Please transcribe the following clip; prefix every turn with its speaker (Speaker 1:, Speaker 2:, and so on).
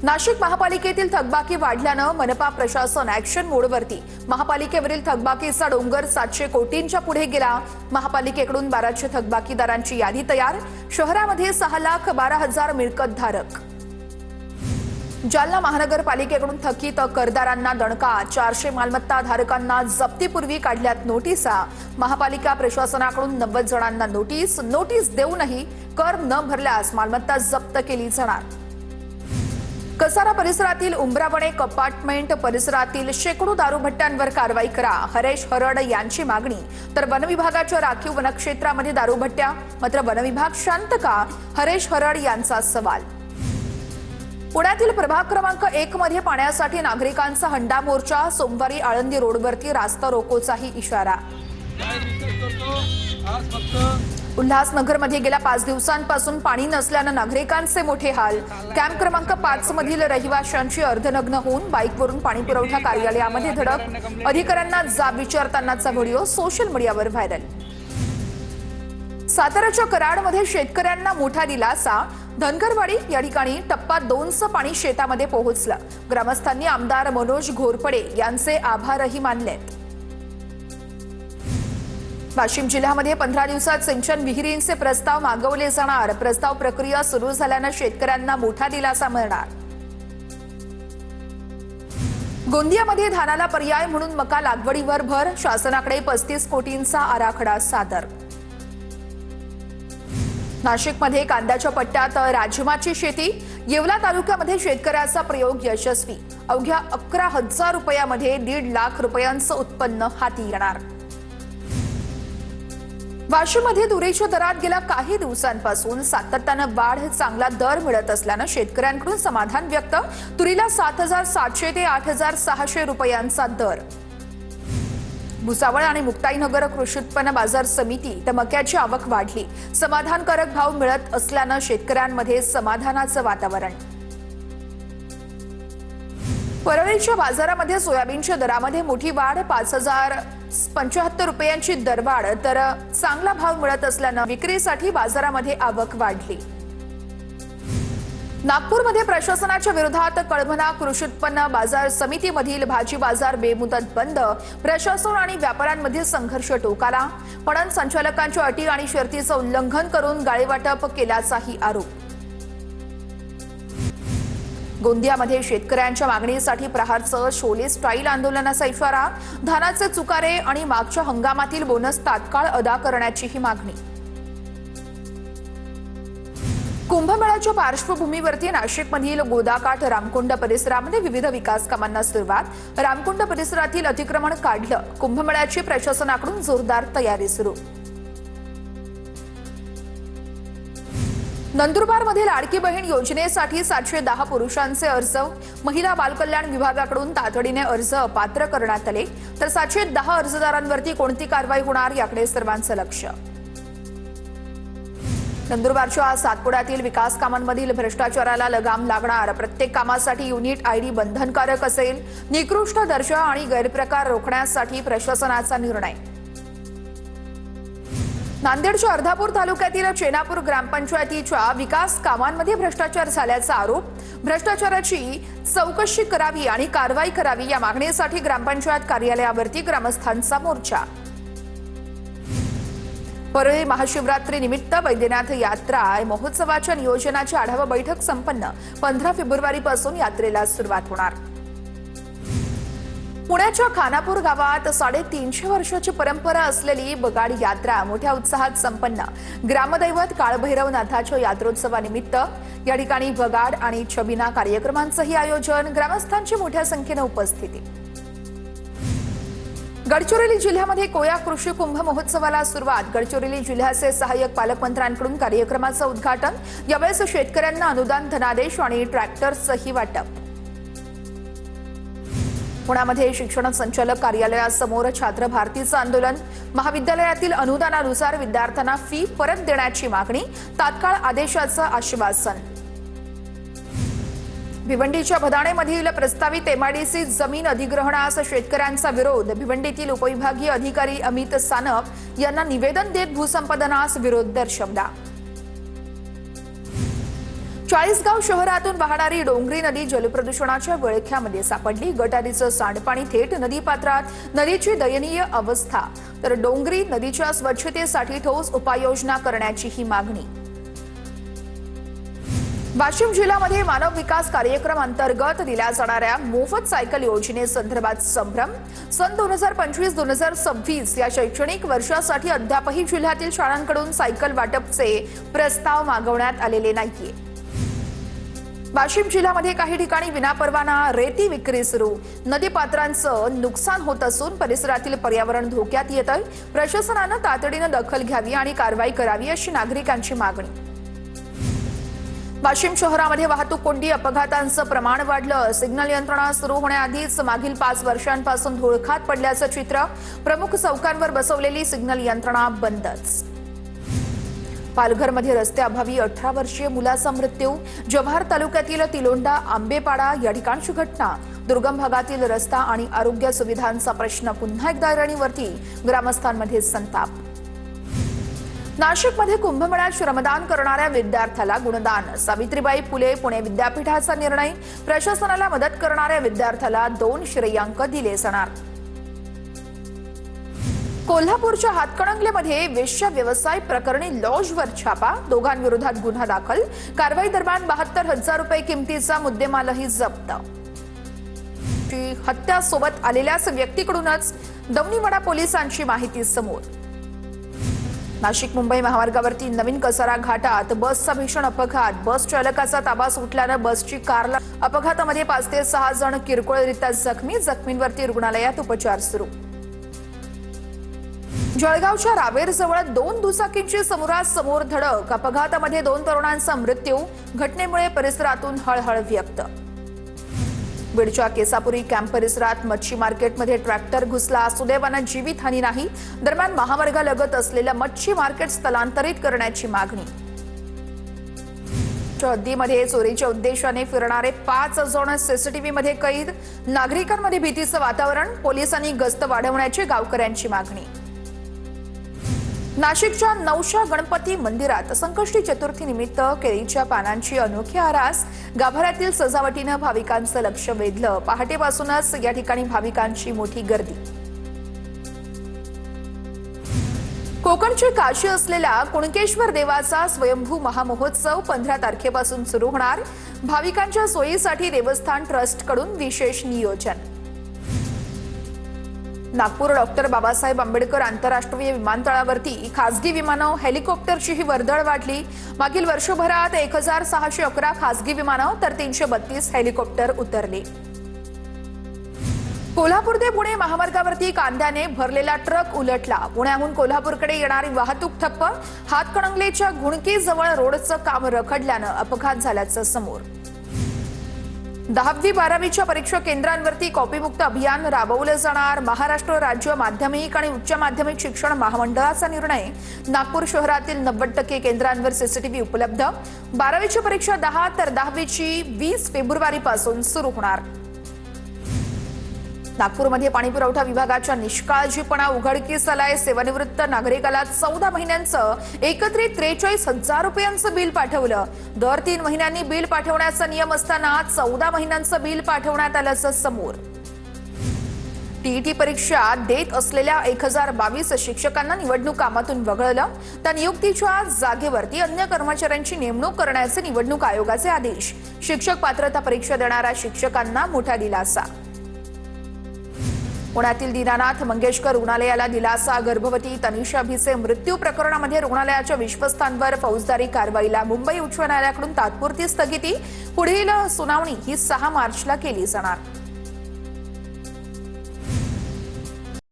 Speaker 1: नाशिक महापालिकेतील थकबाकी वाढल्यानं मनपा प्रशासन ऍक्शन मोडवरती। महापालिकेवरील थकबाकीचा डोंगर 700 कोटींच्या पुढे गेला। महापालिकेकडून 1200 थकबाकीदारांची यादी तयार। शहरामध्ये 6,12,000 मिळकतधारक। जालना महानगरपालिकेकडून थकीत करदारांना दणका। 400 मालमत्ता धारकांना जप्तीपूर्वी काढल्यात नोटिसा। महापालिका प्रशासनाकडून 90 जणांना नोटीस देऊनही कर न भरल्यास मालमत्ता जप्त केली जाणार। कसारा परिसरातील उंबरावणे अपार्टमेंट परिसरातील शेकडो दारूभट्ट्यांवर कारवाई करा, हरेश हरड यांची मागणी। तर वनविभागाच्या राखीव वनक्षेत्रामध्ये दारूभट्ट्या, मात्र वनविभाग शांत का? हरेश हरड यांचा सवाल। पुण्यातील प्रभाग क्रमांक 1 मध्ये पाण्यासाठी नागरिकांचा हंडा मोर्चा। सोमवारी आळंदी रोडवरती रास्ता रोकोचाही इशारा। उल्हासनगरमध्ये गेल्या 5 दिवसांपासून पाणी नसल्यानं नागरिकांचे मोठे हाल। कॅम्प क्रमांक 5 मधील रहिवाशांची अर्धनग्न होऊन बाईकवरून पाणी पुरवठा कार्यालयामध्ये धडक। अधिकाऱ्यांना जाब विचारतानाचा व्हिडिओ सोशल मीडियावर व्हायरल। साताराच्या कराडमध्ये शेतकऱ्यांना मोठा दिलासा। धनगरवाडी या ठिकाणी टप्पा 2चं पाणी शेतामध्ये पोहोचलं। ग्रामस्थांनी आमदार मनोज घोरपडे यांचे आभारही मानलेत। वाशिम जिल्ह्यामध्ये 15 दिवसात सिंचन विहिरींचे प्रस्ताव मागवले जाणार। प्रस्ताव प्रक्रिया सुरू झाल्यानं शेतकऱ्यांना मोठा दिलासा मिळणार। गोंदियामध्ये धानाला पर्याय म्हणून मका लागवडीवर भर। शासनाकडे 35 कोटींचा आराखडा सादर। नाशिकमध्ये कांद्याच्या पट्ट्यात राजमाची शेती। येवला तालुक्यामध्ये शेतकऱ्याचा प्रयोग यशस्वी। अवघ्या 11,000 रुपयामध्ये 1.5 लाख रुपयांचं उत्पन्न हाती येणार। वाशिममध्ये तुरीच्या दरात गेल्या काही दिवसांपासून सातत्यानं वाढ, चांगला दर मिळत असल्यानं शेतकऱ्यांकडून समाधान व्यक्त। तुरीला 7,700 ते 8,600 रुपयांचा दर। भुसावळ आणि मुक्ताईनगर कृषी उत्पन्न बाजार समिती तर मक्याची आवक वाढली। समाधानकारक भाव मिळत असल्यानं शेतकऱ्यांमध्ये समाधानाचं वातावरण। परळीच्या बाजारामध्ये सोयाबीनच्या दरामध्ये मोठी वाढ। 5,075 रुपयांची दरवाढ। तर चांगला भाव मिळत असल्यानं विक्रीसाठी बाजारामध्ये आवक वाढली। नागपूरमध्ये प्रशासनाच्या विरोधात कळमना कृषी उत्पन्न बाजार समितीमधील भाजी बाजार बेमुदत बंद। प्रशासन आणि व्यापाऱ्यांमध्ये संघर्ष टोकाला। पणन संचालकांच्या अटी आणि शर्तीचं उल्लंघन करून गाळेवाटप केल्याचाही आरोप। गोंदियामध्ये शेतकऱ्यांच्या मागणीसाठी प्रहारचं शोले स्टाईल आंदोलनाचा इशारा। धानाचे चुकारे आणि मागच्या हंगामातील बोनस तात्काळ अदा करण्याचीही मागणी। कुंभमेळ्याच्या पार्श्वभूमीवरती नाशिकमधील गोदाकाठ रामकुंड परिसरामध्ये विविध विकास कामांना सुरुवात। रामकुंड परिसरातील अतिक्रमण काढलं। कुंभमेळ्याची प्रशासनाकडून जोरदार तयारी सुरू। नंदुरबारमध्ये लाडकी बहीण योजनेसाठी 710 पुरुषांचे अर्ज। महिला बालकल्याण विभागाकडून तातडीने अर्ज पात्र करण्यात आले। तर 710 अर्जदारांवरती कोणती कारवाई होणार याकडे सर्वांचं लक्ष। नंदुरबारच्या सातपुड्यातील विकास कामांमधील भ्रष्टाचाराला लगाम लागणार। प्रत्येक कामासाठी युनिट आयडी बंधनकारक असेल। निकृष्ट दर्जा आणि गैरप्रकार रोखण्यासाठी प्रशासनाचा निर्णय। नांदेडच्या अर्धापूर तालुक्यातील चेनापूर ग्रामपंचायतीच्या विकास कामांमध्ये भ्रष्टाचार झाल्याचा आरोप। भ्रष्टाचाराची चौकशी करावी आणि कारवाई करावी या मागणीसाठी ग्रामपंचायत कार्यालयावरती ग्रामस्थांचा मोर्चा। परळी महाशिवरात्री निमित्त वैद्यनाथ यात्रा महोत्सवाच्या नियोजनाची आढावा बैठक संपन्न। 15 फेब्रुवारीपासून यात्रेला सुरुवात होणार। पुण्याच्या खानापूर गावात 350 वर्षाची परंपरा असलेली बगाड यात्रा मोठ्या उत्साहात संपन्न। ग्रामदैवत काळभैरवनाथाच्या यात्रोत्सवानिमित्त या ठिकाणी बगाड आणि छबिना कार्यक्रमांचंही आयोजन। ग्रामस्थांची मोठ्या संख्येने उपस्थिती। गडचिरोली जिल्ह्यामध्ये कोया कृषी कुंभ महोत्सवाला सुरुवात। गडचिरोली जिल्ह्याचे सहाय्यक पालकमंत्र्यांकडून कार्यक्रमाचं उद्घाटन। यावेळेस शेतकऱ्यांना अनुदान, धनादेश आणि ट्रॅक्टर्सचंही वाटप। पुण्यामध्ये शिक्षण संचालक कार्यालयासमोर छात्र भारतीचं आंदोलन। महाविद्यालयातील अनुदानानुसार विद्यार्थ्यांना फी परत देण्याची मागणी। तात्काळ आदेशाचं आश्वासन। भिवंडीच्या भदाणेमधील प्रस्तावित एमआयडीसी जमीन अधिग्रहणास शेतकऱ्यांचा विरोध। भिवंडीतील उपविभागीय अधिकारी अमित सानप यांना निवेदन देत भूसंपादनास विरोध दर्शवला। चाळीसगाव शहरातून वाहणारी डोंगरी नदी जलप्रदूषणाच्या विळख्यामध्ये सापडली। गटारीचं सांडपाणी थेट नदीपात्रात, नदीची दयनीय अवस्था। तर डोंगरी नदीच्या स्वच्छतेसाठी ठोस उपाययोजना करण्याची ही मागणी। वाशिम जिल्ह्यामध्ये मानव विकास कार्यक्रम अंतर्गत दिल्या जाणाऱ्या मोफत सायकल योजनेसंदर्भात संभ्रम। सन 2025-2026 या शैक्षणिक वर्षासाठी अद्यापही जिल्ह्यातील शाळांकडून सायकल वाटपचे प्रस्ताव मागवण्यात आलेले नाहीये। वाशिम जिल्ह्यामध्ये काही ठिकाणी विनापरवाना रेती विक्री सुरू। नदीपात्रांचं नुकसान होत असून परिसरातील पर्यावरण धोक्यात येत आहे। प्रशासनानं तातडीनं दखल घ्यावी आणि कारवाई करावी अशी नागरिकांची मागणी। वाशिम शहरामध्ये वाहतूक कोंडी, अपघातांचं प्रमाण वाढलं। सिग्नल यंत्रणा सुरू होण्याआधीच मागील 5 वर्षांपासून धुळखात पडल्याचं चित्र। प्रमुख चौकांवर बसवलेली सिग्नल यंत्रणा बंदच। पालघरमध्ये रस्त्याअभावी 18 वर्षीय मुलाचा मृत्यू। जव्हार तालुक्यातील तिलोंडा आंबेपाडा या ठिकाणची घटना। दुर्गम भागातील रस्ता आणि आरोग्य सुविधांचा प्रश्न पुन्हा एकदा ऐरणीवरती। ग्रामस्थांमध्ये संताप। नाशिकमध्ये कुंभमेळ्यात श्रमदान करणाऱ्या विद्यार्थ्याला गुणदान। सावित्रीबाई फुले पुणे विद्यापीठाचा निर्णय। प्रशासनाला मदत करणाऱ्या विद्यार्थ्याला 2 श्रेयांक दिले जाणार। कोल्हापूरच्या हातकणंगलेमध्ये वेश्या व्यवसाय प्रकरणी लॉजवर छापा। दोघांविरोधात गुन्हा दाखल। कारवाई दरम्यान 72,000 रुपये किमतीचा मुद्देमालही जप्त। हत्यासोबत आलेल्याच व्यक्तीकडूनच दवणीवाडा पोलिसांची माहिती समोर। नाशिक मुंबई महामार्गावरती नवीन कसारा घाटात बसचा भीषण अपघात। बस चालकाचा ताबा सुटल्यानं बसची कारला अपघातामध्ये 5 ते 6 जण किरकोळरित्या जखमी। जखमींवरती रुग्णालयात उपचार सुरू। जळगावच्या रावेरजवळ 2 दुचाकींची समोरासमोर धडक। अपघातामध्ये 2 तरुणांचा मृत्यू। घटनेमुळे परिसरातून हळहळ व्यक्त। बीडच्या केसापुरी कॅम्प परिसरात मच्छी मार्केटमध्ये ट्रॅक्टर घुसला। सुदैवानं जीवितहानी नाही। दरम्यान महामार्गालगत असलेलं मच्छी मार्केट स्थलांतरित करण्याची मागणी। हद्दीमध्ये चोरीच्या उद्देशाने फिरणारे 5 जण सीसीटीव्हीमध्ये कैद। नागरिकांमध्ये भीतीचं वातावरण। पोलिसांनी गस्त वाढवण्याची गावकऱ्यांची मागणी। नाशिकच्या नवशा गणपती मंदिरात संकष्टी चतुर्थी निमित्त केळीच्या पानांची अनोखी आरास। गाभाऱ्यातील सजावटीनं भाविकांचं लक्ष वेधलं। पहाटेपासूनच या ठिकाणी भाविकांची मोठी गर्दी। कोकणची काशी असलेल्या कुणकेश्वर देवाचा स्वयंभू महामहोत्सव 15 तारखेपासून सुरू होणार। भाविकांच्या सोयीसाठी देवस्थान ट्रस्टकडून विशेष नियोजन। नागपूर डॉक्टर बाबासाहेब आंबेडकर आंतरराष्ट्रीय विमानतळावरती खासगी विमानं, हेलिकॉप्टरचीही वर्दळ वाढली। मागील वर्षभरात 1611 खासगी विमानं तर 332 हेलिकॉप्टर उतरले। कोल्हापूर ते पुणे महामार्गावरती कांद्याने भरलेला ट्रक उलटला। पुण्याहून कोल्हापूरकडे येणारी वाहतूक ठप्प। हातकणंगलेच्या घुणकीजवळ रोडचं काम रखडल्यानं अपघात झाल्याचं समोर। 10वी-12वीच्या परीक्षा केंद्रांवरती कॉपीमुक्त अभियान राबवलं जाणार। महाराष्ट्र राज्य माध्यमिक आणि उच्च माध्यमिक शिक्षण महामंडळाचा निर्णय। नागपूर शहरातील 90% केंद्रांवर सीसीटीव्ही उपलब्ध। 12वीची परीक्षा 10 तर 10वीची 20 फेब्रुवारीपासून सुरू होणार। नागपूरमध्ये पाणीपुरवठा विभागाच्या निष्काळजीपणा उघडकीस आलाय। सेवानिवृत्त नागरिकाला 14 महिन्यांचं एकत्रित 43,000 रुपयांचं बिल पाठवलं। दर 3 महिन्यांनी बिल पाठवण्याचा नियम असताना 14 महिन्यांचं बिल पाठवण्यात आल्याचं समोर। टीईटी परीक्षा देत असलेल्या 1022 शिक्षकांना निवडणूक कामातून वगळलं। त्या नियुक्तीच्या जागेवरती अन्य कर्मचाऱ्यांची नेमणूक करण्याचे निवडणूक आयोगाचे आदेश। शिक्षक पात्रता परीक्षा देणाऱ्या शिक्षकांना मोठा दिलासा। पुण्यातील दीनानाथ मंगेशकर रुग्णालयाला दिलासा। गर्भवती तनिषा भिसे मृत्यू प्रकरणामध्ये रुग्णालयाच्या विश्वस्तांवर फौजदारी कारवाईला मुंबई उच्च न्यायालयाकडून तात्पुरती स्थगिती। पुढील सुनावणी ही 6 मार्चला केली जाणार।